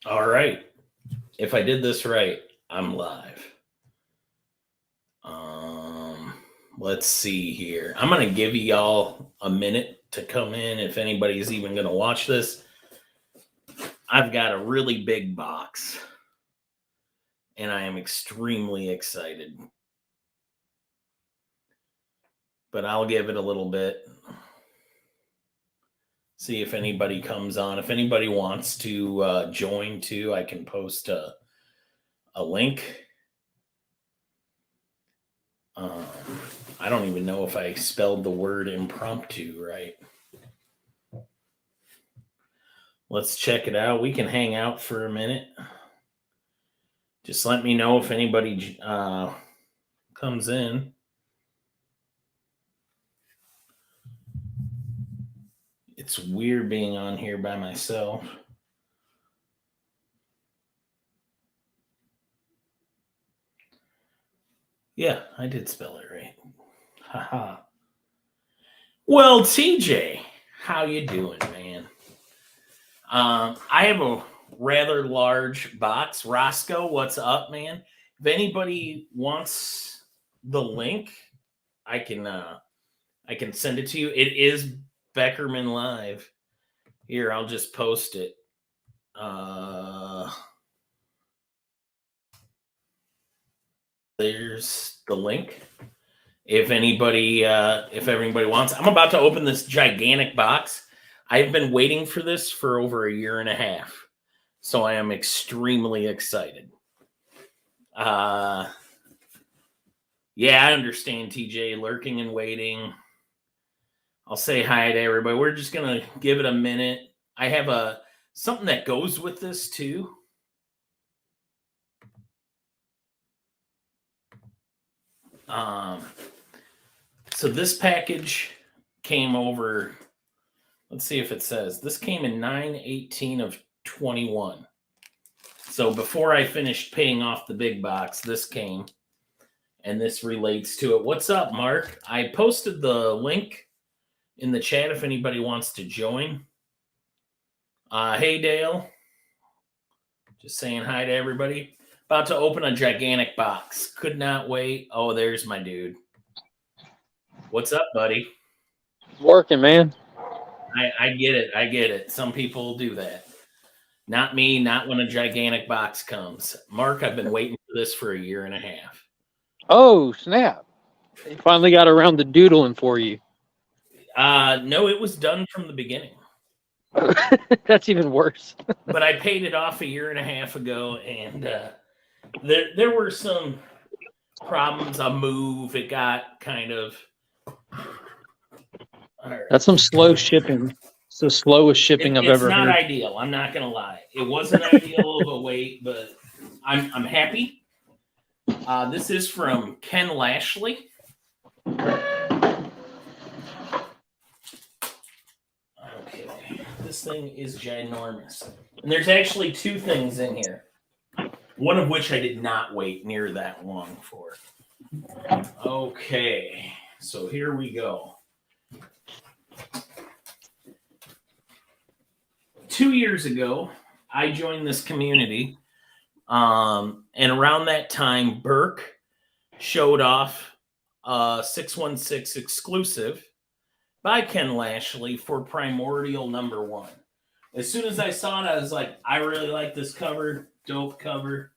All right. If I did this right, I'm live. Let's see here. I'm going to give y'all a minute to come in if anybody's even going to watch this. I've got a really big box, and I am extremely excited. But I'll give it a little bit. See if anybody comes on. If anybody wants to join too, I can post a link. I don't even know if I spelled the word impromptu right. Let's check it out. We can hang out for a minute. Just let me know if anybody comes in. It's weird being on here by myself. Yeah, I did spell it right. Haha. Well, TJ, how you doing, man? I have a rather large box. Roscoe, what's up, man? If anybody wants the link, I can send it to you. It is Beckermin Live. Here, I'll just post it. There's the link. If everybody wants, I'm about to open this gigantic box. I've been waiting for this for over a year and a half, so I am extremely excited. Yeah, I understand, TJ, lurking and waiting. I'll say hi to everybody. We're just gonna give it a minute. I have something that goes with this too. So this package came over. Let's see if it says this came in 9/18 of 21. So before I finished paying off the big box, this came, and this relates to it. What's up, Mark? I posted the link in the chat if anybody wants to join. Hey, Dale. Just saying hi to everybody. About to open a gigantic box. Could not wait. Oh, there's my dude. What's up, buddy? It's working, man. I get it. I get it. Some people do that. Not me, not when a gigantic box comes. Mark, I've been waiting for this for a year and a half. Oh, snap. They finally got around to doodling for you. No, it was done from the beginning. That's even worse. But I paid it off a year and a half ago, and there were some problems. A move, it got kind of... Right. That's some slow shipping. It's the slowest shipping I've ever heard. It's not ideal. I'm not going to lie. It wasn't ideal of a wait, but I'm happy. This is from Ken Lashley. Okay. This thing is ginormous. And there's actually two things in here. One of which I did not wait near that long for. Okay. So here we go. 2 years ago, I joined this community, and around that time, Burke showed off a 616 exclusive by Ken Lashley for Primordial #1. As soon as I saw it, I was like, I really like this cover. Dope cover.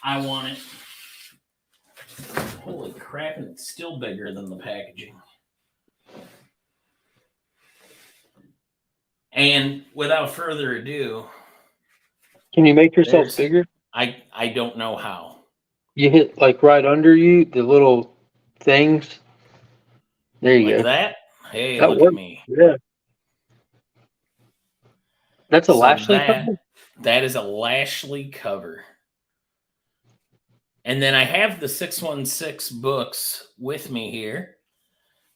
I want it. Holy crap, and it's still bigger than the packaging. And without further ado, can you make yourself bigger? I don't know how. You hit like right under you, the little things. There you go. That? Hey, that look worked. At me. Yeah. That's a Lashley cover? That is a Lashley cover. And then I have the 616 books with me here.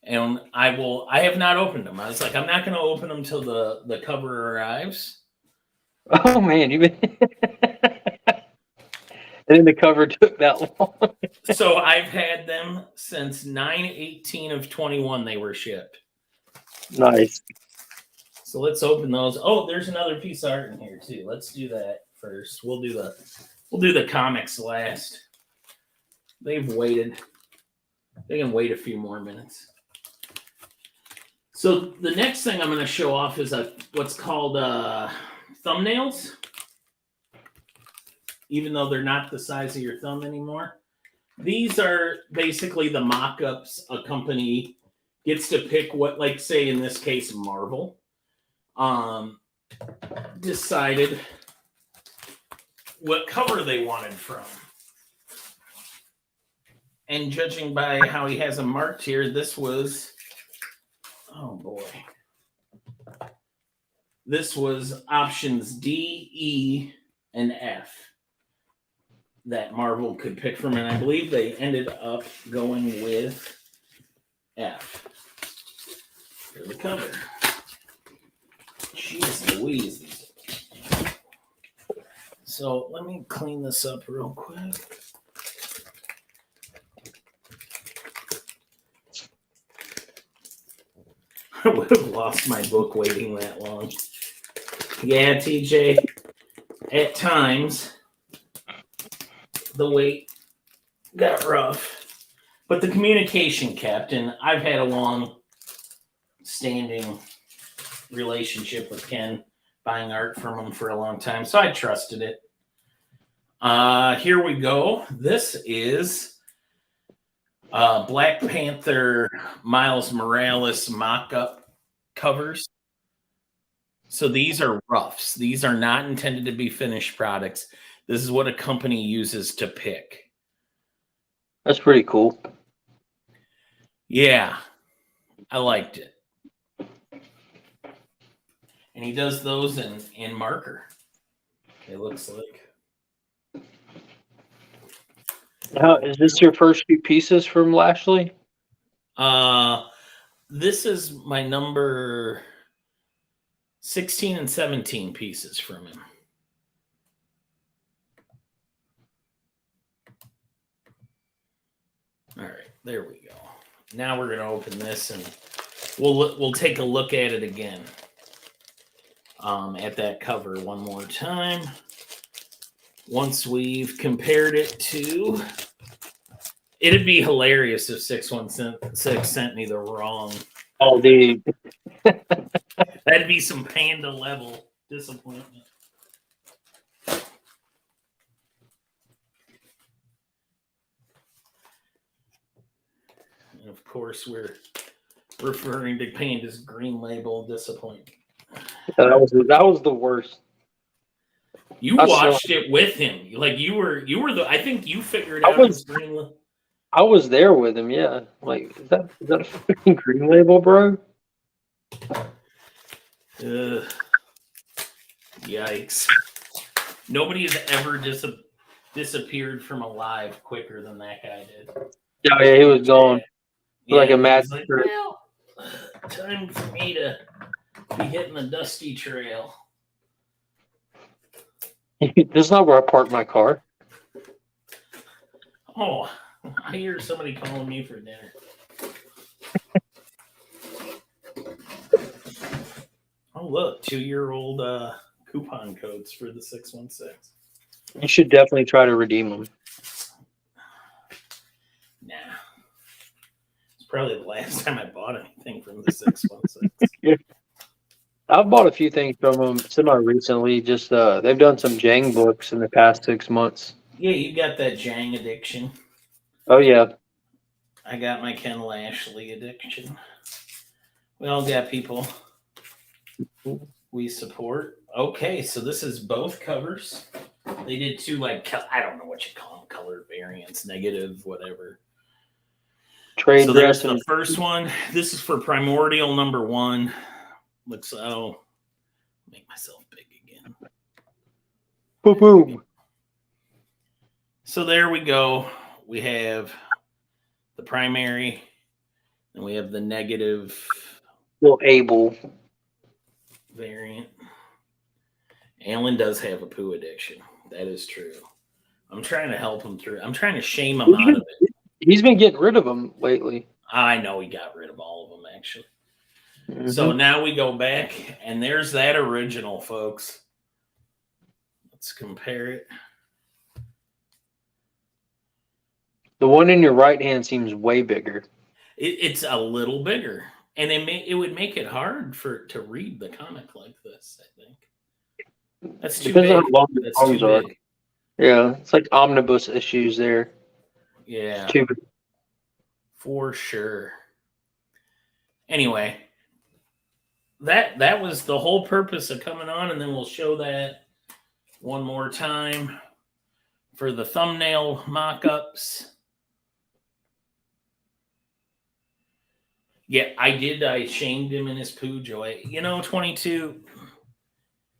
And I have not opened them. I was like, I'm not going to open them till the cover arrives. Oh, man. And then the cover took that long. So I've had them since 9/18 of 21 they were shipped. Nice. So let's open those. Oh, there's another piece of art in here too. Let's do that first. We'll do the comics last. They've waited. They can wait a few more minutes. So the next thing I'm going to show off is what's called thumbnails. Even though they're not the size of your thumb anymore. These are basically the mock-ups a company gets to pick what, like say in this case, Marvel decided what cover they wanted from. And judging by how he has them marked here, this was, oh boy. This was options D, E, and F that Marvel could pick from. And I believe they ended up going with F. Here's the cover. Jeez Louise. So let me clean this up real quick. I would have lost my book waiting that long. Yeah, TJ, at times the wait got rough. But the communication kept, and I've had a long standing relationship with Ken, buying art from him for a long time, so I trusted it. Here we go. This is Black Panther Miles Morales mock-up covers. So these are roughs. These are not intended to be finished products. This is what a company uses to pick. That's pretty cool. Yeah, I liked it. And he does those in marker. It looks like. Now, is this your first few pieces from Lashley? This is my number 16 and 17 pieces from him. All right, there we go. Now we're gonna open this and we'll take a look at it again. At that cover one more time. Once we've compared it to, it'd be hilarious if 616 sent me the wrong. Oh, dude. That'd be some panda level disappointment. And of course, we're referring to Panda's green label disappointment. That was the worst. You watched it with him, like you were the. I think you figured out his green label. I was there with him. Yeah, like is that a freaking green label, bro? Yikes! Nobody has ever disappeared from alive quicker than that guy did. Yeah, he was gone like a mad. Like, well, time for me to be hitting the dusty trail. This is not where I park my car. Oh, I hear somebody calling me for dinner. Oh, look, 2-year-old coupon codes for the 616. You should definitely try to redeem them. Nah. It's probably the last time I bought anything from the 616. I've bought a few things from them semi-recently. Just they've done some Jang books in the past 6 months. Yeah, you got that Jang addiction. Oh, yeah. I got my Ken Lashley addiction. We all got people we support. Okay, so this is both covers. They did two, like, I don't know what you call them, color variants, negative, whatever. Trade so there's dress the first one. This is for Primordial number 1. Looks, make myself big again. Boom, boom. So there we go. We have the primary, and we have the negative. Well, Abel variant. Alan does have a poo addiction. That is true. I'm trying to help him through. I'm trying to shame him out of it. He's been getting rid of them lately. I know he got rid of all of them, actually. So now we go back, and there's that original, folks. Let's compare it. The one in your right hand seems way bigger. It's a little bigger, and it would make it hard to read the comic like this. I think that's too Depends on big. how long the That's too arms are. big. Yeah, it's like omnibus issues there. Yeah, It's too big. for sure. Anyway, that was the whole purpose of coming on, and then we'll show that one more time for the thumbnail mock-ups. Yeah, I did. I shamed him in his poo joy. 22,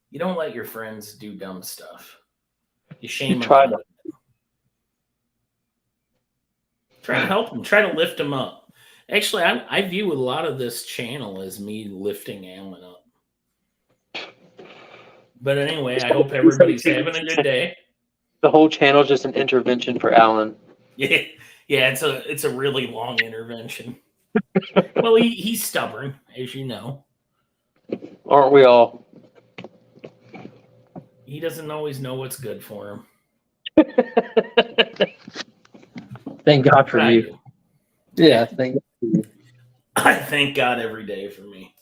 you don't let your friends do dumb stuff. You shame them. Try to. Try to help them. Try to lift them up. Actually, I view a lot of this channel as me lifting Alan up. But anyway, I hope everybody's having a good day. The whole channel is just an intervention for Alan. Yeah, it's a really long intervention. Well, he's stubborn, as you know. Aren't we all? He doesn't always know what's good for him. Thank God for you. do. Yeah, thank God for you. I thank God every day for me.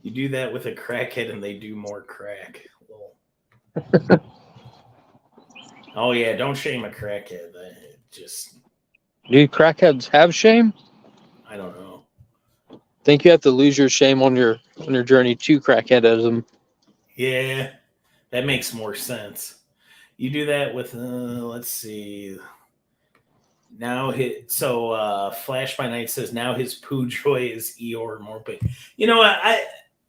You do that with a crackhead and they do more crack. Oh, yeah, don't shame a crackhead. Do crackheads have shame? I don't know. I think you have to lose your shame on your journey to crackheadism. Yeah, that makes more sense. You do that with, let's see. Now Flash by Night says now his poo joy is Eeyore Morping.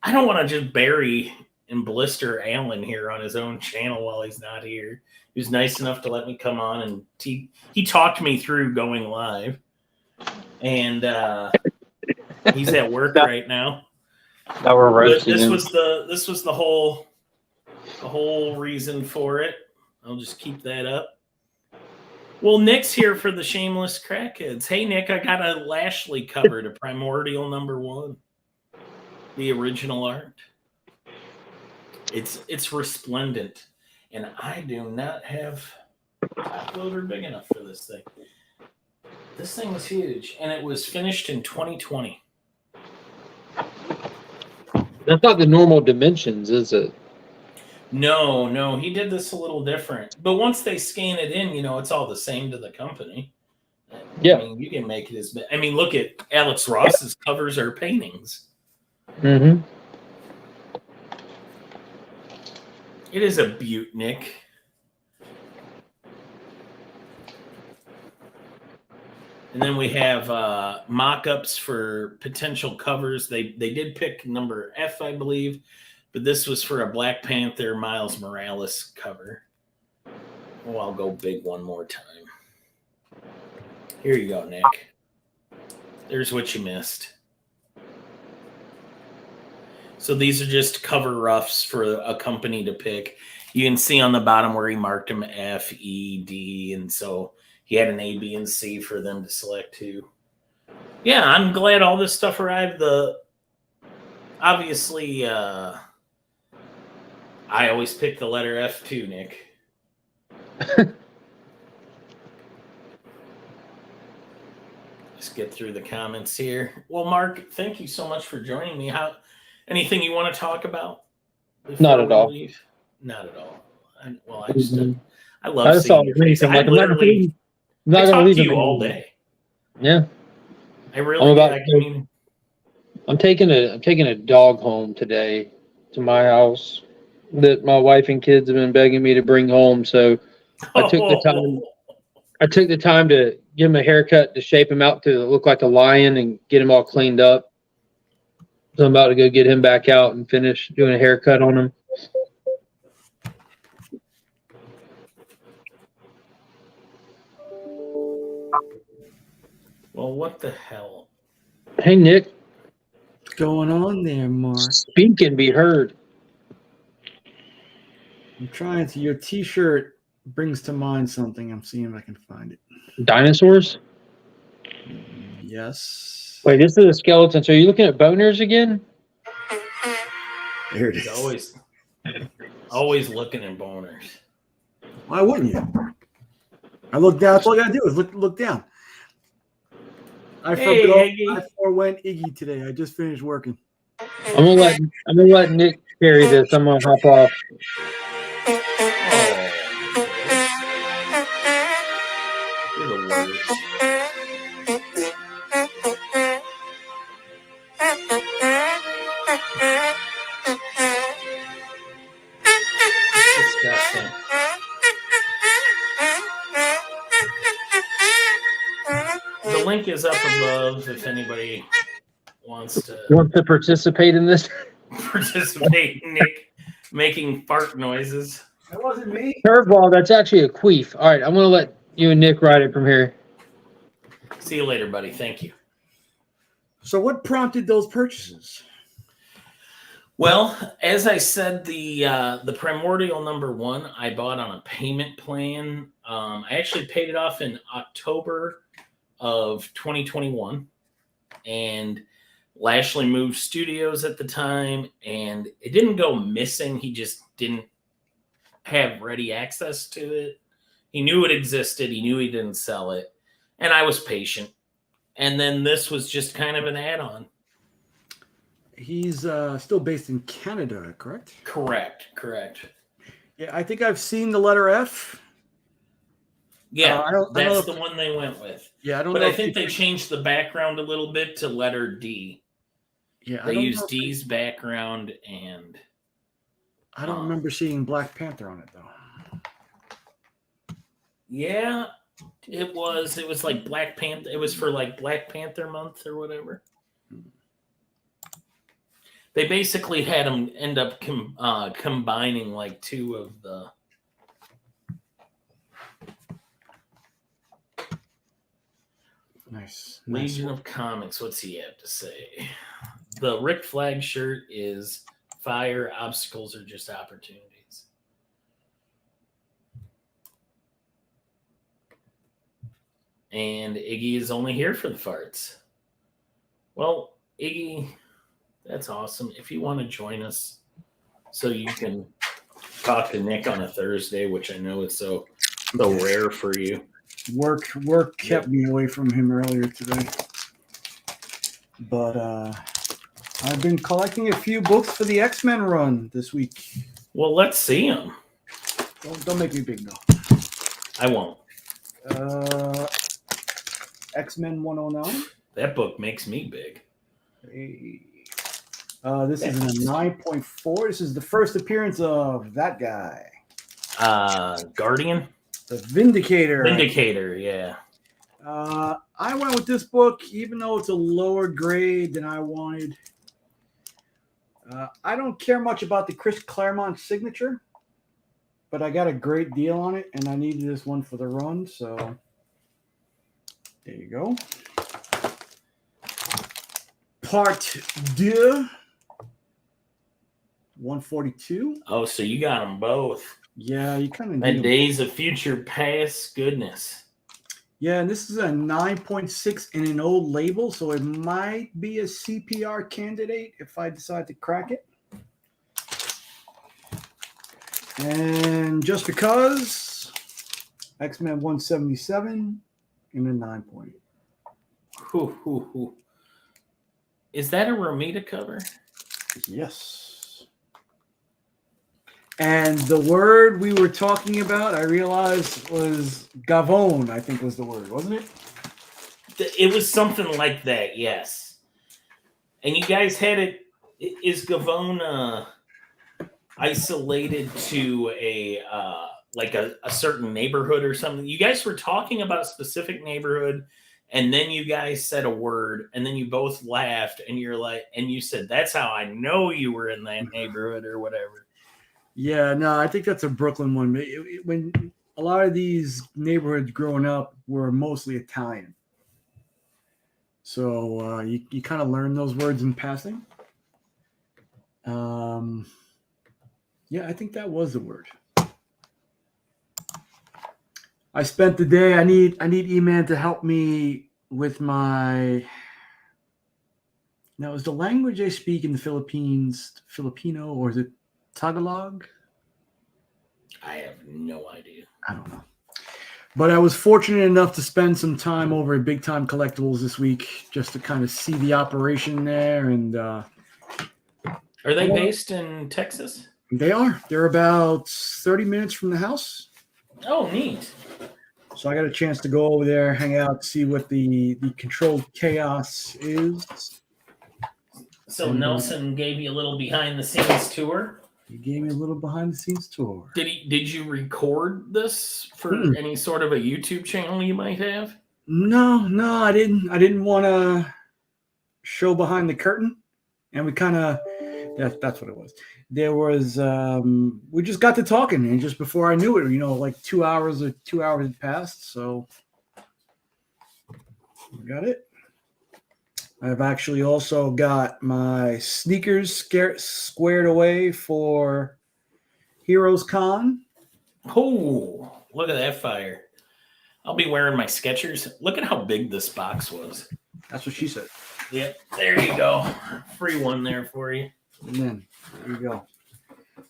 I don't want to just bury and blister Alan here on his own channel while he's not here. He was nice enough to let me come on, and he talked me through going live. And he's at work right now. Now we're roasting this him. was the whole reason for it. I'll just keep that up. Well, Nick's here for the Shameless Crackheads. Hey, Nick, I got a Lashley cover to Primordial #1. The original art. It's resplendent, and I do not have top loader big enough for this thing. This thing was huge, and it was finished in 2020. That's not the normal dimensions, is it? No, he did this a little different. But once they scan it in, it's all the same to the company. Yeah. I mean, you can make it as big. I mean, look at Alex Ross's covers are paintings. Mm-hmm. It is a beaut, Nick. And then we have mock-ups for potential covers. They did pick number F, I believe, but this was for a Black Panther Miles Morales cover. Oh, I'll go big one more time. Here you go, Nick. There's what you missed. So these are just cover roughs for a company to pick. You can see on the bottom where he marked them F, E, D, and so he had an A, B, and C for them to select too. Yeah, I'm glad all this stuff arrived. Obviously, I always pick the letter F too, Nick. Let's get through the comments here. Well, Mark, thank you so much for joining me. Anything you want to talk about? Not at all. Leave? Not at all. I I love seeing your face. I literally I talk to you all day. Yeah. I really I'm taking a dog home today to my house that my wife and kids have been begging me to bring home. So I took the time to give him a haircut to shape him out to look like a lion and get him all cleaned up. So I'm about to go get him back out and finish doing a haircut on him. Well, what the hell? Hey, Nick. What's going on there, Mark? Speak and be heard. I'm trying to. Your T-shirt brings to mind something. I'm seeing if I can find it. Dinosaurs? Yes. Wait, this is a skeleton. So are you looking at boners again? There it He's is. always looking at boners. Why wouldn't you? I look down. That's all I gotta do is look down. I Hey, Iggy. forewent Iggy today. I just finished working. I'm gonna let Nick carry this. I'm gonna hop off. Oh, you're the worst. Disgusting. The link is up above if anybody wants to Want to participate in this? participate in Nick making fart noises. That wasn't me. Curveball, that's actually a queef. All right, I'm gonna let you and Nick ride it from here. See you later, buddy. Thank you. So what prompted those purchases? Well, as I said, the Primordial #1 I bought on a payment plan. I actually paid it off in October of 2021, and Lashley moved studios at the time, and it didn't go missing. He just didn't have ready access to it. He knew it existed. He knew he didn't sell it, and I was patient. And then this was just kind of an add-on. He's still based in Canada, correct? Correct. Yeah, I think I've seen the letter F. Yeah, I don't that's know the one they went with. Yeah, I don't But know. I think they changed the background a little bit to letter D. Yeah, They used D's background, and I don't remember seeing Black Panther on it though. yeah, it was like Black Panther. It was for like Black Panther month or whatever. They basically had them end up combining like two of the. Nice. Legion of Comics. What's he have to say? The Rick Flag shirt is fire. Obstacles are just opportunities. And Iggy is only here for the farts. Well, Iggy, that's awesome. If you want to join us so you can talk to Nick on a Thursday, which I know is so rare for you. Work kept me away from him earlier today. But I've been collecting a few books for the X-Men run this week. Well, let's see them. Don't make me big though. I won't. X-Men 109. That book makes me big. This is a 9.4. This is the first appearance of that guy. Guardian? The Vindicator. Vindicator, yeah. I went with this book, even though it's a lower grade than I wanted. I don't care much about the Chris Claremont signature, but I got a great deal on it, and I needed this one for the run, so there you go. Part 2, 142. Oh, so you got them both. Yeah, you kind of That need Days of Future Past, goodness. Yeah, and this is a 9.6 in an old label, so it might be a CPR candidate if I decide to crack it. And just because, X-Men 177 in a 9. Is that a Romita cover? Yes. And the word we were talking about, I realized, was Gavone, I think was the word, wasn't it? It was something like that, yes. And you guys had it. Is Gavone isolated to a certain neighborhood or something? You guys were talking about a specific neighborhood, and then you guys said a word, and then you both laughed, and you said, that's how I know you were in that neighborhood or whatever. Yeah, no, I think that's a Brooklyn one. When a lot of these neighborhoods growing up were mostly Italian. So you kind of learn those words in passing. Yeah, I think that was the word. I spent the day. I need E-Man to help me with my Now, is the language they speak in the Philippines Filipino or is it Tagalog? I have no idea. I don't know. But I was fortunate enough to spend some time over at Big Time Collectibles this week just to kind of see the operation there. And Are they based in Texas? they're about 30 minutes from the house. Oh, neat. So I got a chance to go over there, hang out, see what the controlled chaos is. So Nelson gave you a little behind the scenes tour. He gave me a little behind the scenes tour. Did you record this for any sort of a YouTube channel you might have? No, I didn't. I didn't want to show behind the curtain, and we kind of that's what it was. There was we just got to talking, and just before I knew it, like 2 hours had passed. So we got it. I've actually also got my sneakers squared away for Heroes Con. Oh, look at that fire. I'll be wearing my Skechers. Look at how big this box was. That's what she said. Yep, there you go. Free one there for you. And then, there you go.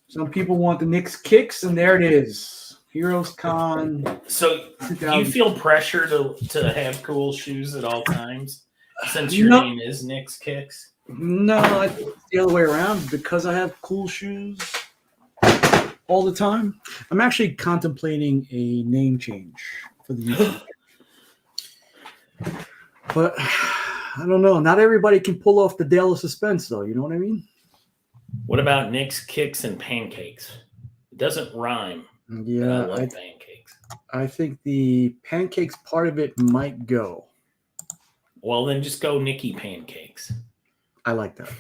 Some people want the Knicks kicks, and there it is. Heroes Con. So you feel pressure to have cool shoes at all times? Since your name is Knicks Kicks? No, I think it's the other way around. Because I have cool shoes all the time, I'm actually contemplating a name change for the YouTube. But I don't know. Not everybody can pull off the Dale of Suspense, though. You know what I mean? What about Knicks Kicks and Pancakes? It doesn't rhyme. Yeah, I love pancakes. I think the pancakes part of it might go. Well, then just go Nikki Pancakes. I like that.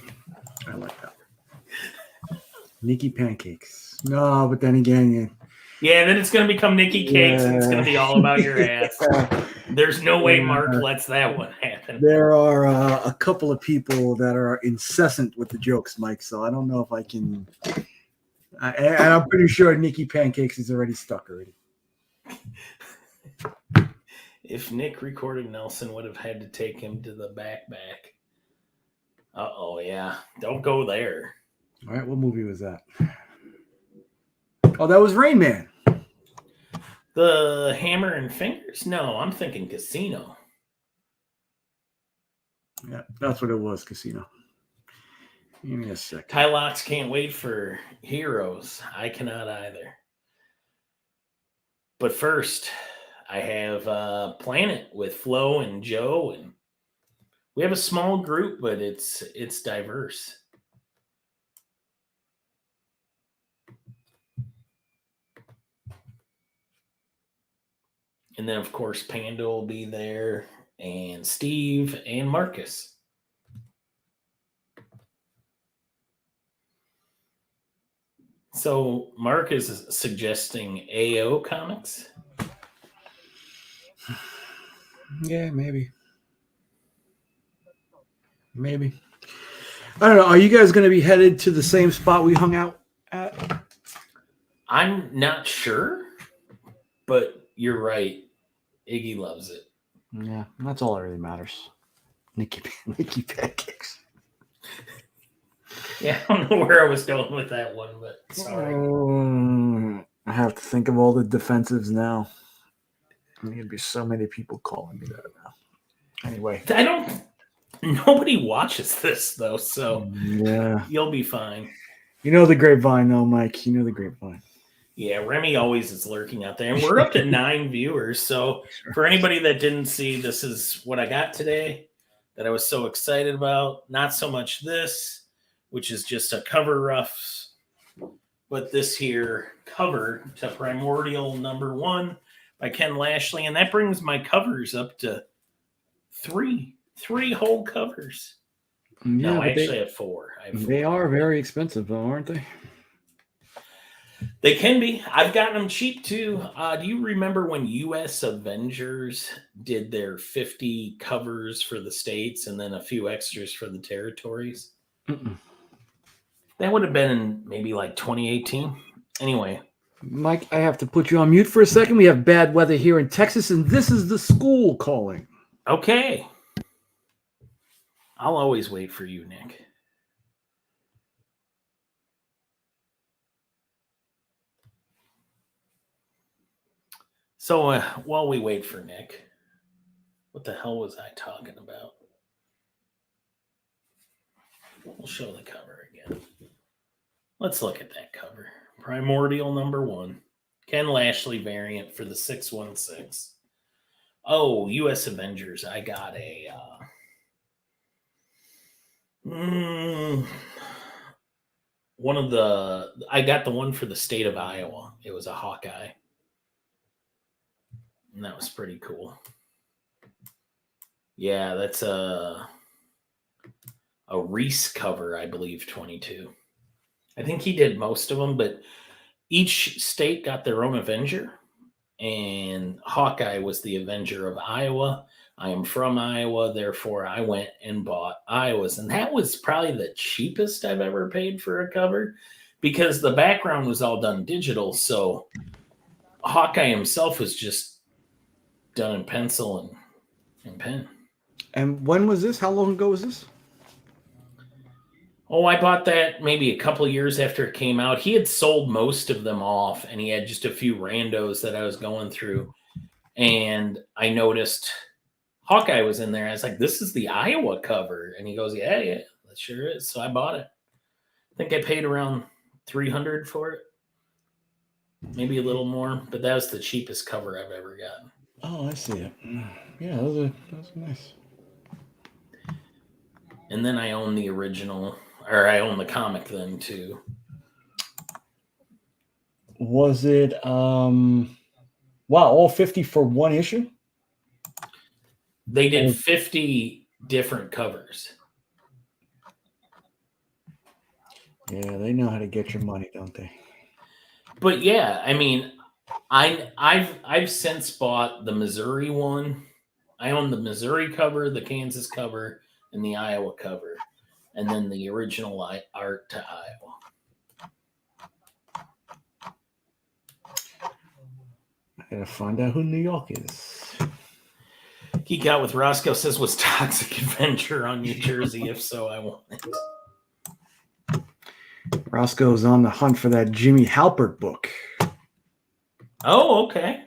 Nikki Pancakes. No, but then again, yeah, then it's going to become Nikki Cakes, and it's going to be all about your ass. There's no way Mark lets that one happen. There are a couple of people that are incessant with the jokes, Mike, so I don't know if I can. And I'm pretty sure Nikki Pancakes is already stuck already. If Nick recorded, Nelson would have had to take him to the back. Uh-oh, yeah. Don't go there. All right, what movie was that? Oh, that was Rain Man. The Hammer and Fingers? No, I'm thinking Casino. Yeah, that's what it was, Casino. Give me a second. Ty Locks can't wait for Heroes. I cannot either. But first, I have Planet with Flo and Joe, and we have a small group, but it's diverse. And then, of course, Panda will be there, and Steve and Marcus. So Mark is suggesting AO Comics. Yeah, maybe. I don't know. Are you guys going to be headed to the same spot we hung out at? I'm not sure, but you're right. Iggy loves it. Yeah, that's all that really matters. Nikki Pancakes. Yeah, I don't know where I was going with that one, but sorry. I have to think of all the defensives now. There's going to be so many people calling me that now. Anyway. Nobody watches this, though, so yeah, you'll be fine. You know the grapevine, though, Mike. You know the grapevine. Yeah, Remy always is lurking out there. And we're up to 9 viewers, so for anybody that didn't see, this is what I got today that I was so excited about. Not so much this, which is just a cover roughs, but this here cover to Primordial #1 by Ken Lashley, and that brings my covers up to 3 whole covers. Yeah, no, I actually have 4. They are very expensive, though, aren't they? They can be. I've gotten them cheap, too. Do you remember when U.S. Avengers did their 50 covers for the States and then a few extras for the territories? Mm-mm. That would have been in maybe like 2018. Anyway. Mike, I have to put you on mute for a second. We have bad weather here in Texas, and this is the school calling. Okay. I'll always wait for you, Nick. So while we wait for Nick, what the hell was I talking about? We'll show the cover again. Let's look at that cover. Primordial #1. Ken Lashley variant for the 616. Oh, US Avengers. I got a I got the one for the state of Iowa. It was a Hawkeye. And that was pretty cool. Yeah, that's a Reese cover, I believe, 22. I think he did most of them, but each state got their own Avenger. And Hawkeye was the Avenger of Iowa. I am from Iowa, therefore I went and bought Iowa's. And that was probably the cheapest I've ever paid for a cover because the background was all done digital. So Hawkeye himself was just done in pencil and pen. And when was this? How long ago was this? Oh, I bought that maybe a couple years after it came out. He had sold most of them off, and he had just a few randos that I was going through. And I noticed Hawkeye was in there. I was like, this is the Iowa cover. And he goes, yeah, that sure is. So I bought it. I think I paid around $300 for it. Maybe a little more, but that was the cheapest cover I've ever gotten. Oh, I see it. Yeah, those are nice. And then I own the original, or I own the comic then too. Was it wow, all 50 for one issue? They did 50 different covers. Yeah, they know how to get your money, don't they? But yeah, I mean, I've since bought the Missouri one. I own the Missouri cover, the Kansas cover, and the Iowa cover, and then the original art to Iowa. I gotta find out who New York is. Geek Out with Roscoe says, was Toxic Adventure on New Jersey? If so, I want it. Roscoe's on the hunt for that Jimmy Halpert book. Oh, okay.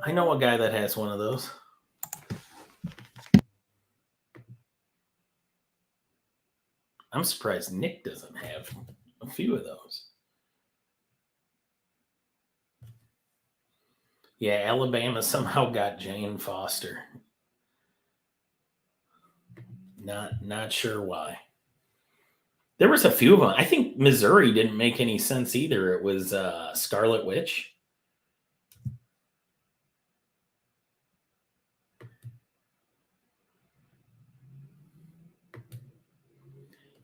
I know a guy that has one of those. I'm surprised Nick doesn't have a few of those. Yeah, Alabama somehow got Jane Foster. Not sure why. There was a few of them. I think Missouri didn't make any sense either. It was Scarlet Witch.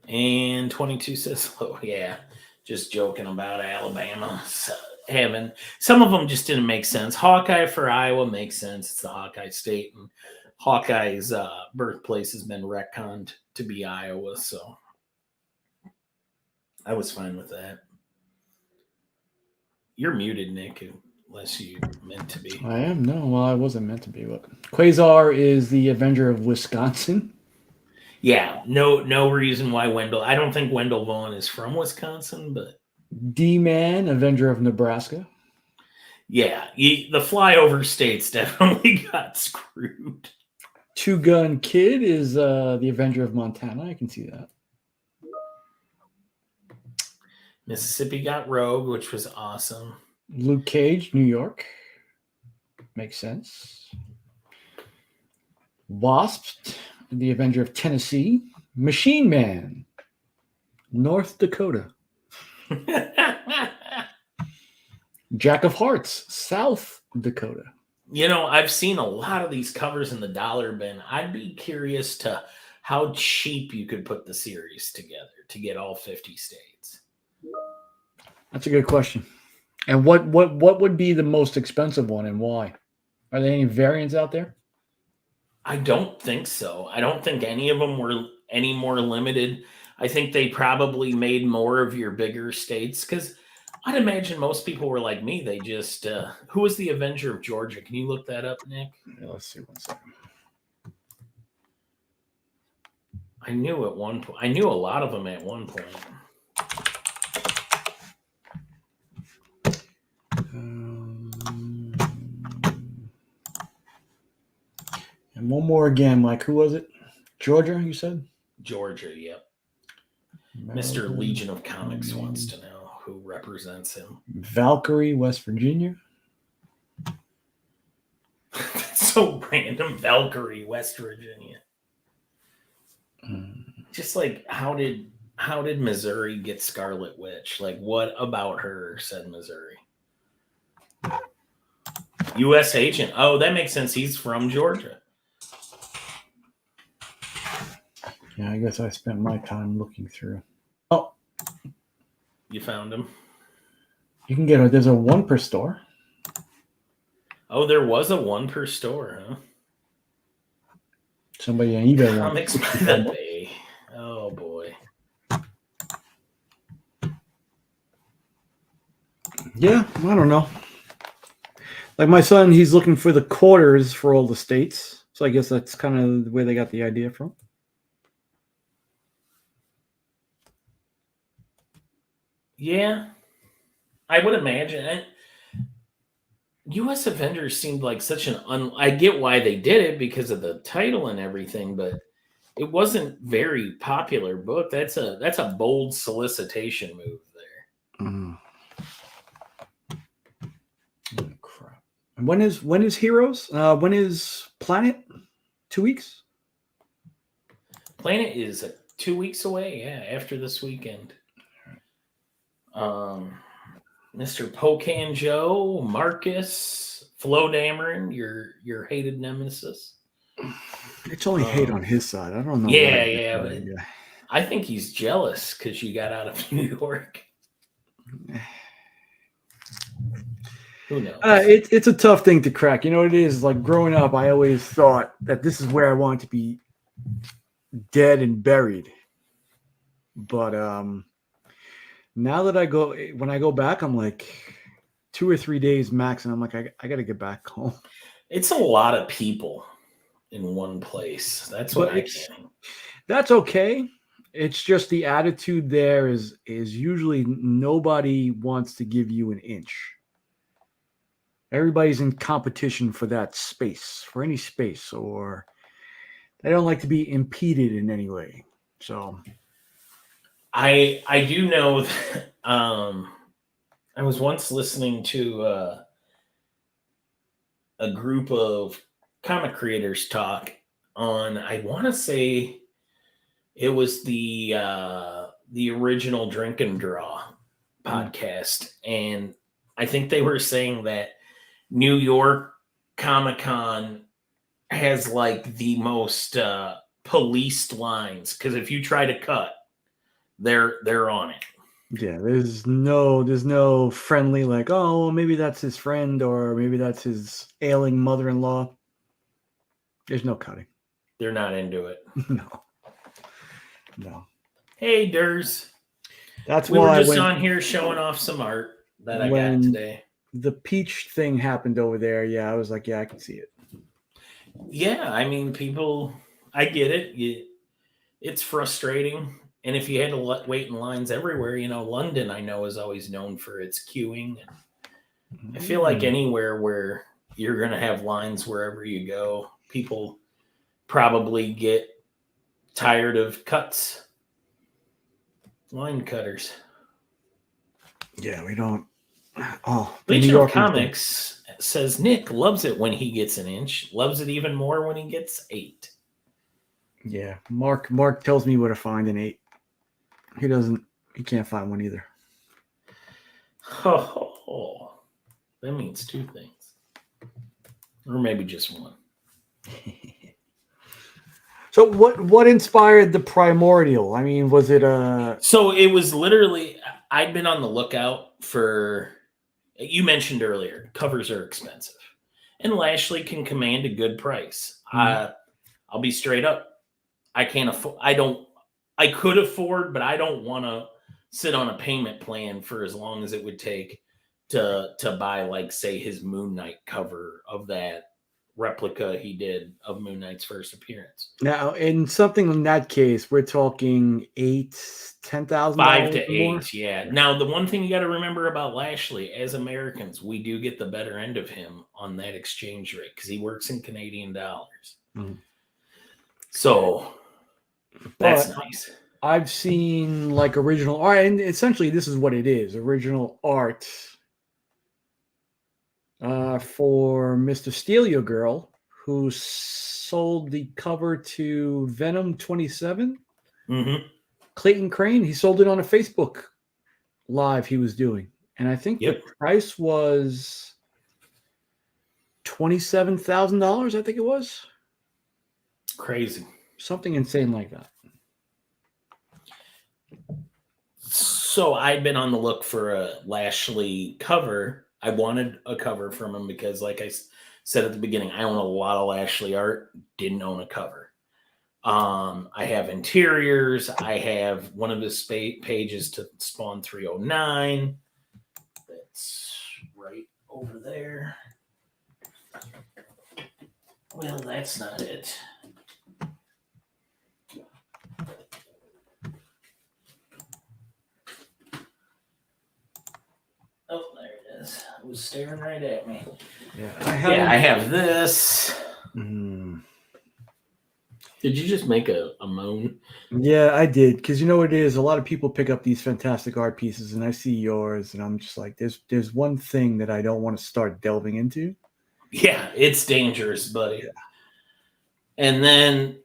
And 22 says, oh, yeah, just joking about Alabama. Having some of them just didn't make sense. Hawkeye for Iowa makes sense. It's the Hawkeye state, and Hawkeye's birthplace has been retconned to be Iowa, so I was fine with that. You're muted, Nick, unless you meant to be. I am? No, well, I wasn't meant to be. Look, Quasar is the Avenger of Wisconsin. Yeah, no reason why Wendell. I don't think Wendell Vaughn is from Wisconsin, but D-Man, Avenger of Nebraska. Yeah, the flyover states definitely got screwed. Two Gun Kid is the Avenger of Montana. I can see that. Mississippi got Rogue, which was awesome. Luke Cage, New York. Makes sense. Wasp, the Avenger of Tennessee. Machine Man, North Dakota. Jack of Hearts, South Dakota. You know, I've seen a lot of these covers in the dollar bin. I'd be curious to how cheap you could put the series together to get all 50 states. That's a good question. And what would be the most expensive one and why? Are there any variants out there? I don't think so. I don't think any of them were any more limited. I think they probably made more of your bigger states because I'd imagine most people were like me. They just, who was the Avenger of Georgia? Can you look that up, Nick? Yeah, let's see 1 second. I knew at one point. I knew a lot of them at one point. And one more again, Mike. Who was it? Georgia, you said? Georgia, yep. Maryland, Mr. Legion of Comics wants to know who represents him. Valkyrie, West Virginia. That's so random. Valkyrie, West Virginia. Just like how did Missouri get Scarlet Witch? Like what about her said Missouri? U.S. agent. Oh, that makes sense. He's from Georgia. Yeah, I guess I spent my time looking through. Oh, You found him? you can get it. There's a 1 per store. Oh, there was a 1 per store, huh? Somebody on eBay. Comics by the Bay. Oh boy. Yeah, I don't know. Like my son, he's looking for the quarters for all the states. So I guess that's kind of where they got the idea from. Yeah, I would imagine. U.S. Avengers seemed like such an I get why they did it because of the title and everything, but it wasn't very popular book. That's a bold solicitation move there. Mm. Oh, crap. And when is Heroes? When is Planet? 2 weeks? Planet is 2 weeks away. Yeah, after this weekend. Mr. Pocan Joe, Marcus, Flo Dameron, your hated nemesis. It's only hate on his side. I don't know. Yeah, but I think he's jealous because you got out of New York. Who knows? It's a tough thing to crack. You know what it is? Like growing up, I always thought that this is where I wanted to be dead and buried. But now that when I go back, I'm like 2 or 3 days max, and I'm like, I got to get back home. It's a lot of people in one place. That's what I can. That's okay. It's just the attitude there is usually nobody wants to give you an inch. Everybody's in competition for that space, for any space, or they don't like to be impeded in any way. So I do know that I was once listening to a group of comic creators talk on, I want to say it was the original Drink and Draw podcast, and I think they were saying that New York Comic-Con has like the most policed lines, because if you try to cut, they're on it. Yeah, there's no friendly like, oh, well, maybe that's his friend or maybe that's his ailing mother-in-law. There's no cutting. They're not into it. No. Hey, Durs. That's we why were just on here showing off some art that I got today. The peach thing happened over there. Yeah, I was like, yeah, I can see it. Yeah, I mean, people, I get it. It's frustrating. And if you had to wait in lines everywhere, London, I know, is always known for its queuing. I feel like anywhere where you're going to have lines wherever you go, people probably get tired of cuts. Line cutters. Yeah, we don't. Oh, Legion of Comics says Nick loves it when he gets an inch, loves it even more when he gets 8. Yeah, Mark tells me where to find an 8. He can't find one either. Oh, that means 2 things. Or maybe just one. So what inspired the Primordial? I mean, was it a... So it was literally, I'd been on the lookout for, you mentioned earlier, covers are expensive. And Lashley can command a good price. Mm-hmm. I'll be straight up. I can't afford, I could afford, but I don't want to sit on a payment plan for as long as it would take to buy, like, say, his Moon Knight cover of that replica he did of Moon Knight's first appearance. Now, in something in that case, we're talking $10,000 5 to more. 8, yeah. Now, the one thing you got to remember about Lashley, as Americans, we do get the better end of him on that exchange rate because he works in Canadian dollars. Mhm. So that's But nice. I've seen like original art, and essentially this is what it is: original art for Mr. Steal Your Girl, who sold the cover to Venom 27. Mm-hmm. Clayton Crane, he sold it on a Facebook live he was doing. And I think Yep. the price was $27,000, I think it was. Crazy. Something insane like that. So I'd been on the look for a Lashley cover. I wanted a cover from him because, like I said at the beginning, I own a lot of Lashley art, didn't own a cover. I have interiors. I have one of his pages to Spawn 309. That's right over there. Well, that's not it. Oh, there it is. It was staring right at me. Yeah, I have this. Mm. Did you just make a moan? Yeah, I did, because you know what it is. A lot of people pick up these fantastic art pieces, and I see yours, and I'm just like, there's one thing that I don't want to start delving into. Yeah, it's dangerous, buddy. Yeah. And then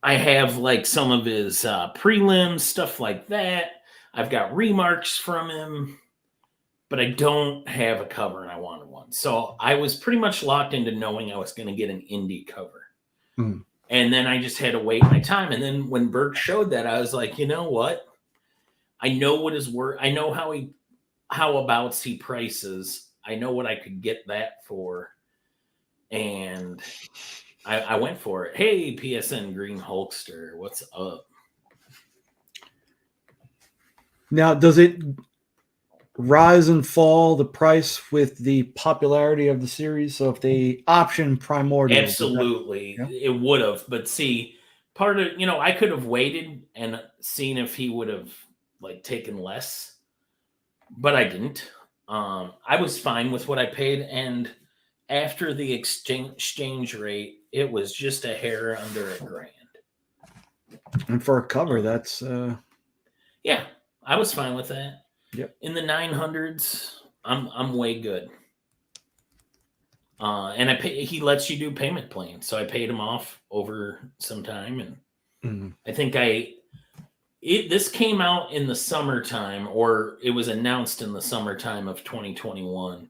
I have like some of his prelims, stuff like that. I've got remarks from him, but I don't have a cover, and I wanted one. So I was pretty much locked into knowing I was going to get an indie cover. Mm. And then I just had to wait my time. And then when Burke showed that, I was like, you know what? I know what his work. I know how abouts he prices. I know what I could get that for. And I went for it. Hey, PSN Green Hulkster, what's up? Now, does it rise and fall the price with the popularity of the series? So if they option Primordial, Absolutely, yeah. it would have. But see, part of I could have waited and seen if he would have like taken less, but I didn't. I was fine with what I paid, and after the exchange rate, it was just a hair under $1,000. And for a cover, that's yeah, I was fine with that. Yep. In the 900s, I'm way good. And he lets you do payment plans, so I paid him off over some time, and I think this came out in the summertime, or it was announced in the summertime of 2021,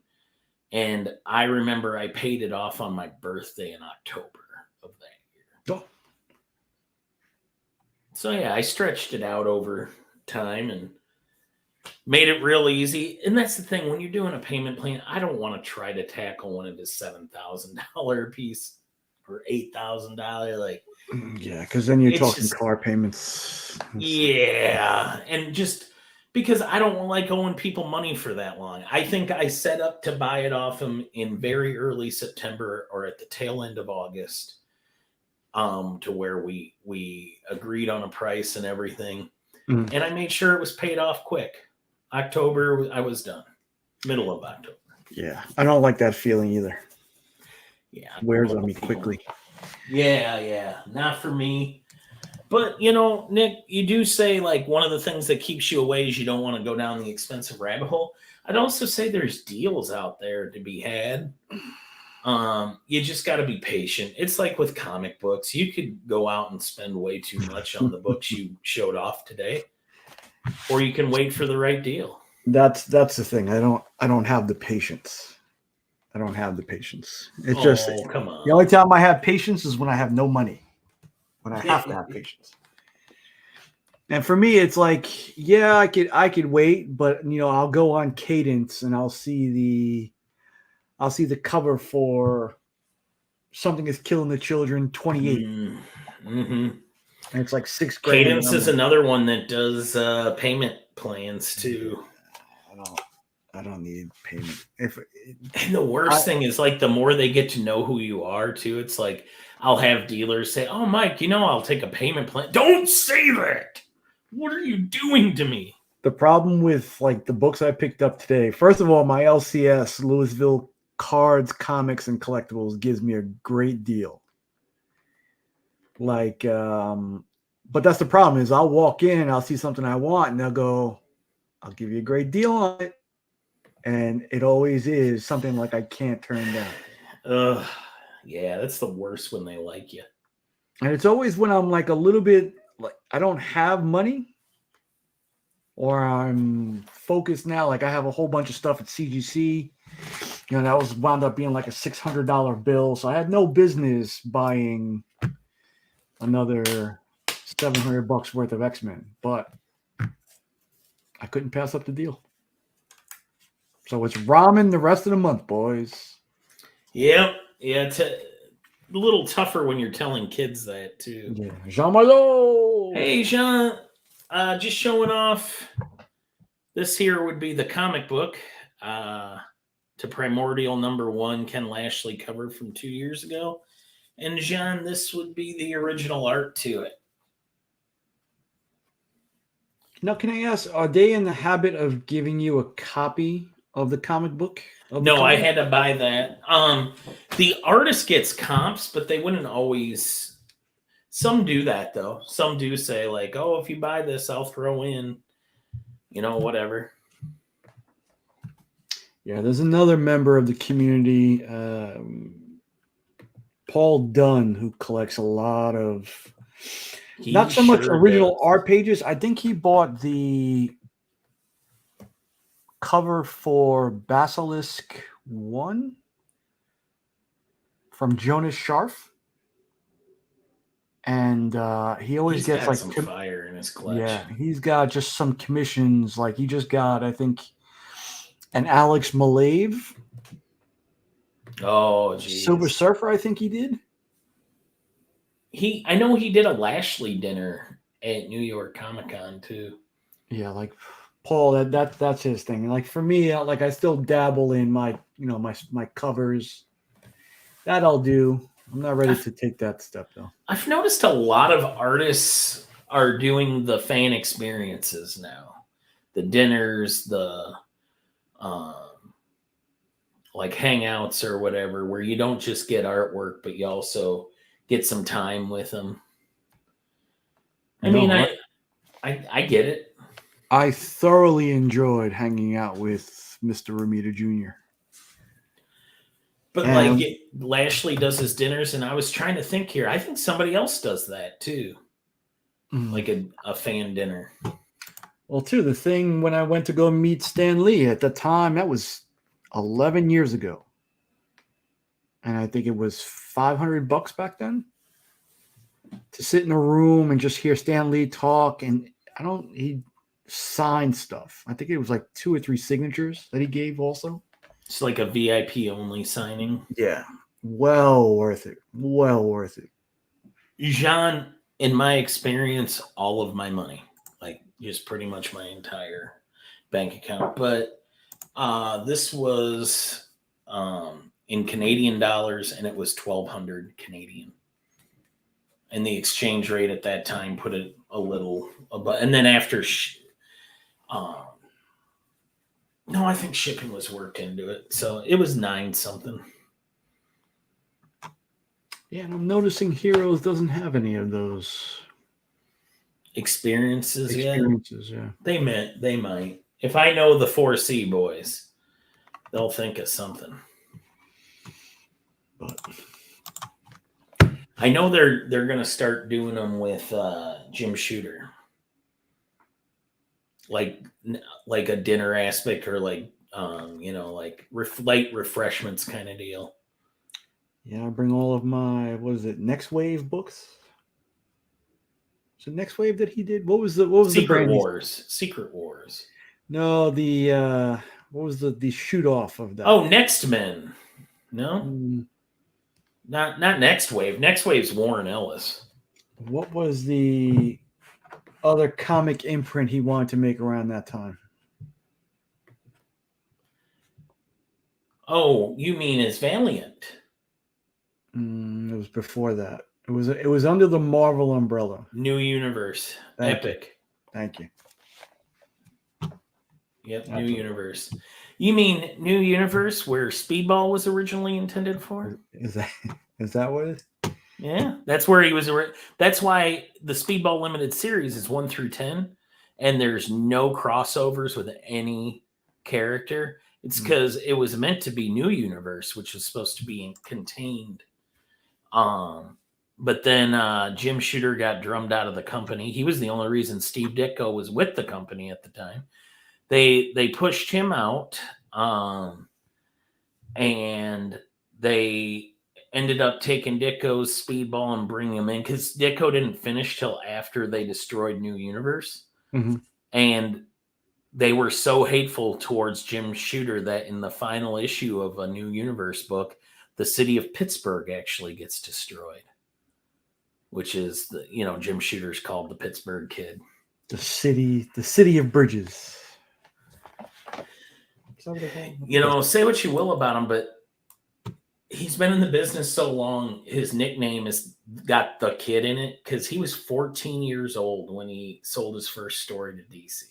and I remember I paid it off on my birthday in October of that year. Oh. So yeah, I stretched it out over time and made it real easy. And that's the thing, when you're doing a payment plan, I don't want to try to tackle one of his $7,000 piece or $8,000. Like, yeah, because then you're talking just, car payments. Yeah, and just because I don't like owing people money for that long. I think I set up to buy it off him in very early September or at the tail end of August, to where we agreed on a price and everything. And I made sure it was paid off quick. October, I was done. Middle of October. Yeah, I don't like that feeling either. Yeah, wears on me quickly. Yeah, not for me. But Nick, you do say like one of the things that keeps you away is you don't want to go down the expensive rabbit hole. I'd also say there's deals out there to be had. You just got to be patient. It's like with comic books. You could go out and spend way too much on the books you showed off today, or you can wait for the right deal. That's the thing. I don't have the patience. I don't have the patience. It's just come on. The only time I have patience is when I have no money. When I have to have patience. And for me, it's like, yeah, I could wait, but I'll go on Cadence and I'll see the cover for Something Is Killing the Children 28. Mm-hmm. And it's like $6,000. Cadence is another one that does payment plans too. I don't need payment. If And the worst thing is like the more they get to know who you are too, it's like I'll have dealers say, "Oh, Mike, I'll take a payment plan." Don't say that. What are you doing to me? the problem with like the books I picked up today, first of all, my LCS Louisville Cards, Comics, and Collectibles gives me a great deal. Like, but that's the problem is I'll walk in, I'll see something I want, and they'll go, "I'll give you a great deal on it," and it always is something like I can't turn down. Yeah, that's the worst when they like you. And it's always when I'm like a little bit like I don't have money or I'm focused now. Like I have a whole bunch of stuff at CGC. That was wound up being like a $600 bill. So I had no business buying another $700 worth of X-Men, but I couldn't pass up the deal. So it's ramen the rest of the month, boys. Yep. Yeah, it's a little tougher when you're telling kids that too. Yeah. Jean Malo. Hey, Jean, just showing off. This here would be the comic book to Primordial #1, Ken Lashley cover from 2 years ago. And Jean, this would be the original art to it. Now, can I ask, are they in the habit of giving you a copy of the comic book? No, I had to buy that. The artist gets comps, but they wouldn't always. Some do that though. Some do say like, "Oh, if you buy this, I'll throw in, whatever." Yeah, there's another member of the community, Paul Dunn, who collects a lot of not so much original art pages. I think he bought the cover for Basilisk 1 from Jonas Scharf. And he always gets like some fire in his collection. Yeah, he's got just some commissions. Like he just got, I think, an Alex Malave. Oh, geez. Silver Surfer, I think he did. I know he did a Lashley dinner at New York Comic Con too. Yeah, like Paul, that's his thing. Like for me, like I still dabble in my covers. That I'll do. I'm not ready to take that step though. I've noticed a lot of artists are doing the fan experiences now, the dinners, the like hangouts or whatever, where you don't just get artwork, but you also get some time with them. I get it. I thoroughly enjoyed hanging out with Mr. Romita Jr. But like Lashley does his dinners, and I was trying to think here. I think somebody else does that too, like a fan dinner. Well, too, the thing when I went to go meet Stan Lee at the time, that was 11 years ago, and I think it was $500 back then to sit in a room and just hear Stan Lee talk. And he signed stuff. I think it was like 2 or 3 signatures that he gave also. It's like a VIP only signing. Yeah. Well worth it. Well worth it. Jean, in my experience, all of my money, like just pretty much my entire bank account. But this was in Canadian dollars, and it was 1,200 Canadian. And the exchange rate at that time put it a little above. And then after no, I think shipping was worked into it. So it was 9 something. Yeah, and I'm noticing Heroes doesn't have any of those experiences yet. Yeah. They might. If I know the 4C boys, they'll think of something. But I know they're going to start doing them with Jim Shooter. Like a dinner aspect, or like like light refreshments kind of deal. Yeah, I bring all of my Next Wave books. So Next Wave that he did. What was the brand? Secret Wars. No, the what was the shoot off of that? Oh, Next Men. No, not Next Wave. Next Wave's Warren Ellis. What was the other comic imprint he wanted to make around that time? Oh, you mean as Valiant? It was before that. It was under the Marvel umbrella. New Universe. Thank you. Epic. Thank you. Yep, That's New what it Universe. You mean New Universe where Speedball was originally intended for? Is that what it is? Yeah, that's where he was. That's why the Speedball Limited Series is 1 through 10, and there's no crossovers with any character. It's because it was meant to be New Universe, which was supposed to be contained. But then Jim Shooter got drummed out of the company. He was the only reason Steve Ditko was with the company at the time. They pushed him out, and they ended up taking Ditko's Speedball and bringing him in because Ditko didn't finish till after they destroyed New Universe. Mm-hmm. And they were so hateful towards Jim Shooter that in the final issue of a New Universe book, the city of Pittsburgh actually gets destroyed, which is Jim Shooter's called the Pittsburgh Kid. The city of bridges. Say what you will about him, but he's been in the business so long, his nickname has got the kid in it because he was 14 years old when he sold his first story to DC.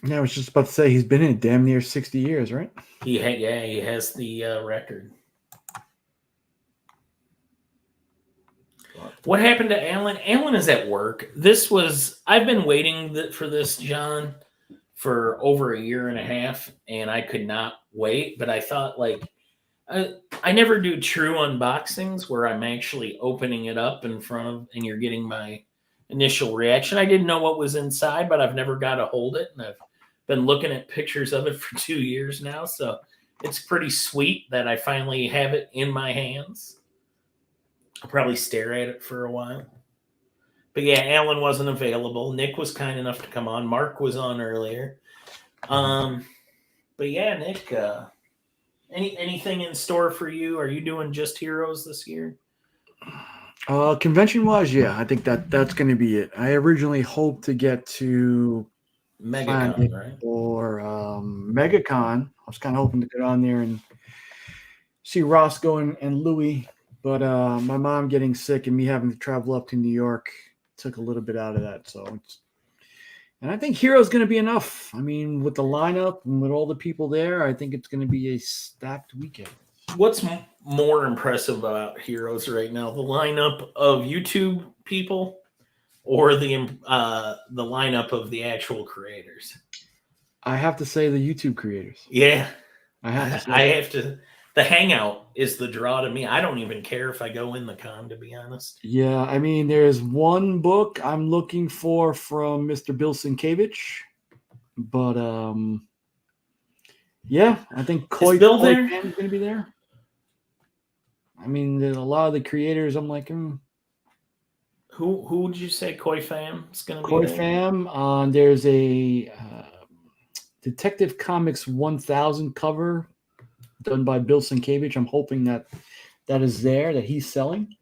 Yeah, I was just about to say he's been in it damn near 60 years, right? He has the record. What happened to Alan? Alan is at work. I've been waiting for this, John, for over a year and a half, and I could not wait. But I thought, I never do true unboxings where I'm actually opening it up in front of, and you're getting my initial reaction. I didn't know what was inside, but I've never got to hold it, and I've been looking at pictures of it for 2 years now. So it's pretty sweet that I finally have it in my hands. I'll probably stare at it for a while. But yeah, Alan wasn't available. Nick was kind enough to come on. Mark was on earlier. But yeah, Nick, anything in store for you? Are you doing just Heroes this year? Convention wise, yeah, I think that's going to be it. I originally hoped to get to MegaCon, right? Or MegaCon. I was kind of hoping to get on there and see Roscoe and Louie, but my mom getting sick and me having to travel up to New York took a little bit out of that. And I think Hero's going to be enough. I mean, with the lineup and with all the people there, I think it's going to be a stacked weekend. What's more impressive about Heroes right now? The lineup of YouTube people or the lineup of the actual creators? I have to say the YouTube creators. Yeah. I have to. The Hangout is the draw to me. I don't even care if I go in the con, to be honest. Yeah, I mean, there's one book I'm looking for from Mr. Bill Sienkiewicz, but yeah, I think Koi there? Fam's going to be there. I mean, there's a lot of the creators. I'm like, Who would you say Koi Fam is going to be? Koi Fam. There's a Detective Comics 1000 cover done by Bill Sienkiewicz. I'm hoping that is there, that he's selling.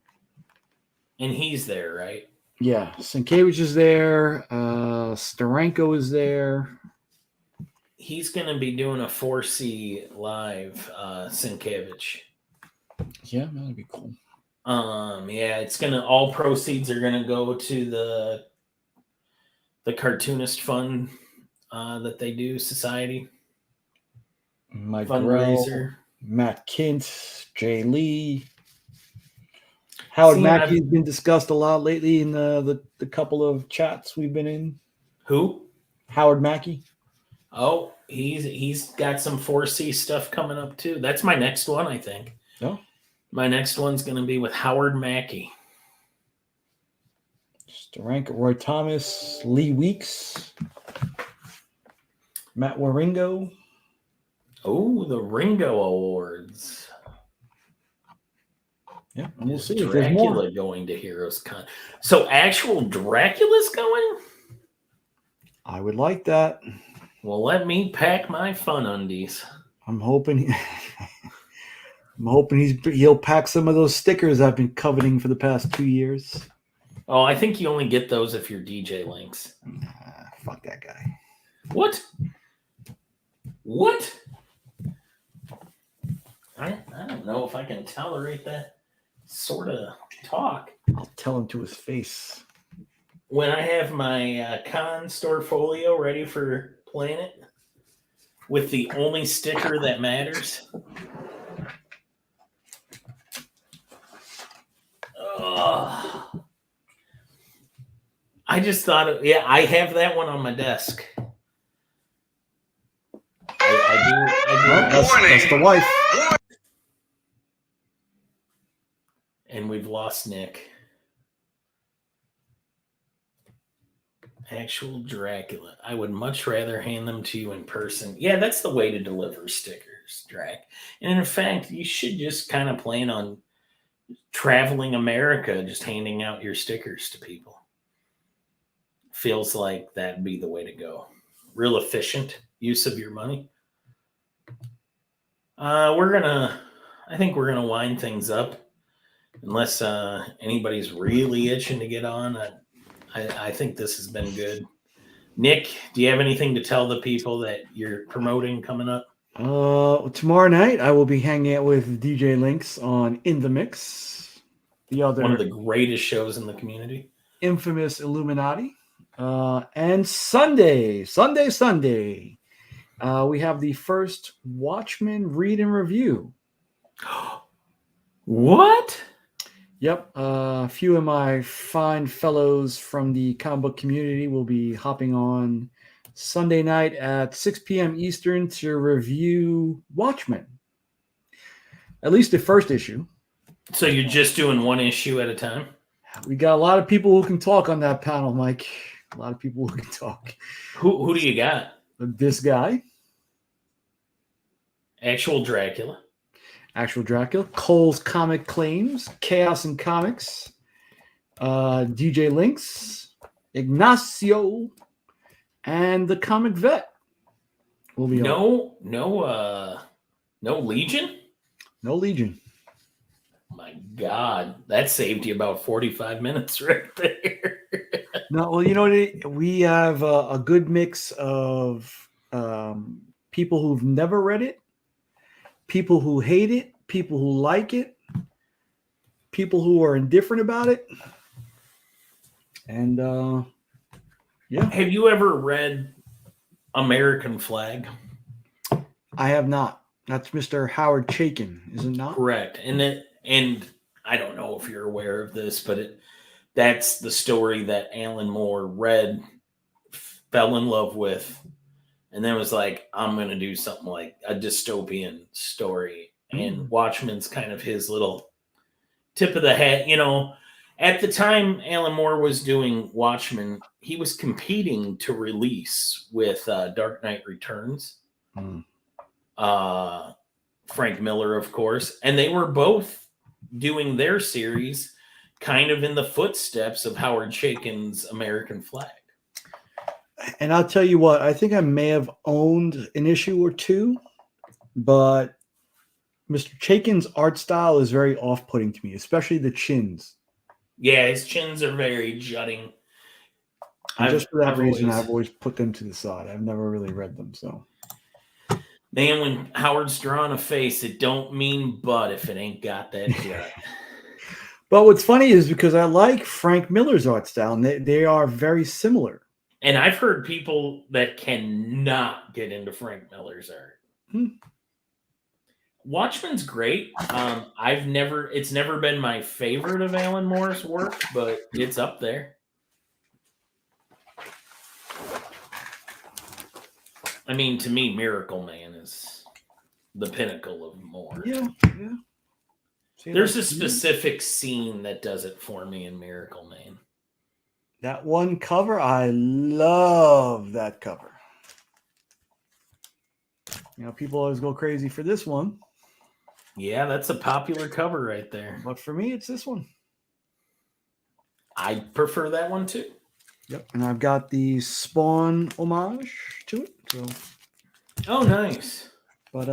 And he's there, right? Yeah, Sienkiewicz is there. Steranko is there. He's going to be doing a 4C live, Sienkiewicz. Yeah, that would be cool. Yeah, it's all proceeds are gonna go to the cartoonist fund that they do, Society. Mike fundraiser. Grell, Matt Kint, Jay Lee. Howard Mackey has been discussed a lot lately in the couple of chats we've been in. Who? Howard Mackey. Oh, he's got some 4C stuff coming up too. That's my next one, I think. Oh. My next one's going to be with Howard Mackey. Steranko, Roy Thomas, Lee Weeks, Matt Waringo. Oh, the Ringo Awards. Yeah, we'll see. Dracula going to Heroes Con. So actual Dracula's going? I would like that. Well, let me pack my fun undies. I'm hoping he'll pack some of those stickers I've been coveting for the past 2 years. Oh, I think you only get those if you're DJ Links. Fuck that guy. What? I don't know if I can tolerate that sort of talk. I'll tell him to his face. When I have my con store folio ready for playing it with the only sticker that matters. Oh, I just thought, I have that one on my desk. I do. That's the wife. And we've lost Nick. Actual Dracula. I would much rather hand them to you in person. Yeah, that's the way to deliver stickers, Drac. And in fact, you should just kind of plan on traveling America, just handing out your stickers to people. Feels like that'd be the way to go. Real efficient use of your money. I think we're gonna wind things up. Unless anybody's really itching to get on. I think this has been good. Nick, do you have anything to tell the people that you're promoting coming up? Tomorrow night I will be hanging out with DJ Lynx on In the Mix, the other One of the greatest shows in the community. infamous Illuminati. And Sunday, we have the first Watchmen read and review. What? Yep. A few of my fine fellows from the comic book community will be hopping on Sunday night at 6 p.m. Eastern to review Watchmen. At least the first issue. So you're just doing one issue at a time? We got a lot of people who can talk on that panel, Mike. A lot of people who can talk. Who do you got? This guy. Actual Dracula. Cole's Comic Claims, Chaos and Comics, DJ Lynx, Ignacio, and the Comic Vet will be no Legion? No Legion. My God, that saved you about 45 minutes right there. No, well, you know what? We have a good mix of people who've never read it, people who hate it, people who like it, people who are indifferent about it. And yeah. Have you ever read American Flag? I have not. That's Mr. Howard Chaykin, is it not? Correct. And I don't know if you're aware of this, but that's the story that Alan Moore read, fell in love with, and then was like, I'm going to do something like a dystopian story. And Watchmen's kind of his little tip of the hat. You know, at the time Alan Moore was doing Watchmen, he was competing to release with Dark Knight Returns. Frank Miller, of course. And they were both doing their series kind of in the footsteps of Howard Chaykin's American Flag. And I'll tell you what, I think I may have owned an issue or two, but Mr. Chaykin's art style is very off-putting to me, especially the chins. Yeah, his chins are very jutting. And just for that reason, I've always put them to the side. I've never really read them, so. Man, when Howard's drawing a face, it don't mean butt if it ain't got that jut. But what's funny is because I like Frank Miller's art style, and they are very similar. And I've heard people that cannot get into Frank Miller's art. Watchmen's great. It's never been my favorite of Alan Moore's work, but it's up there. I mean, to me, Miracle Man is the pinnacle of Moore. Yeah. There's a specific scene that does it for me in Miracle Man. That one cover, I love that cover. You know, people always go crazy for this one. Yeah, that's a popular cover right there. But for me, it's this one. I prefer that one too. Yep. And I've got the Spawn homage to it. So. Oh, nice. But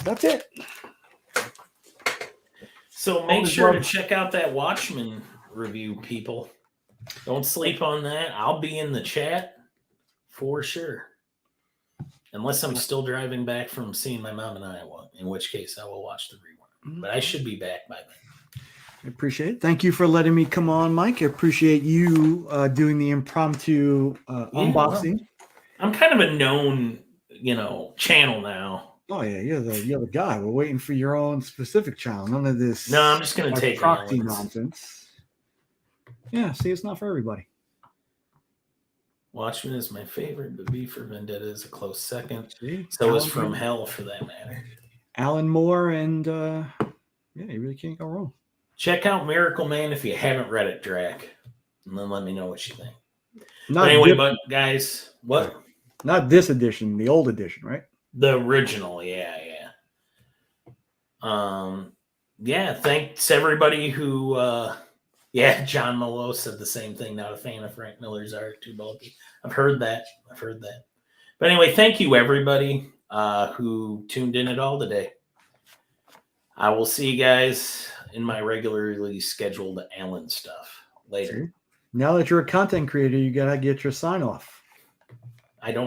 that's it. So make sure to check out that Watchmen review, people. Don't sleep on that. I'll be in the chat for sure. Unless I'm still driving back from seeing my mom in Iowa, in which case I will watch the rerun. but I should be back by then. I appreciate it. Thank you for letting me come on, Mike. I appreciate you doing the impromptu unboxing. Well, I'm kind of a known, channel now. Oh yeah, you're the guy. We're waiting for your own specific channel. None of this. No, I'm just gonna take proxy Alan's. nonsense. Yeah, see, it's not for everybody. Watchmen is my favorite, but V for Vendetta is a close second. See? So is From Hell, for that matter. Alan Moore and yeah, you really can't go wrong. Check out Miracle Man if you haven't read it, Drac, and then let me know what you think. Not But anyway, this, guys, what? not this edition, the old edition, right? The original, yeah. Yeah, thanks everybody who John Malo said the same thing, not a fan of Frank Miller's art, too bulky. I've heard that. But anyway, thank you everybody who tuned in at all today. I will see you guys in my regularly scheduled Alan stuff later. See? Now that you're a content creator, you gotta get your sign off. I don't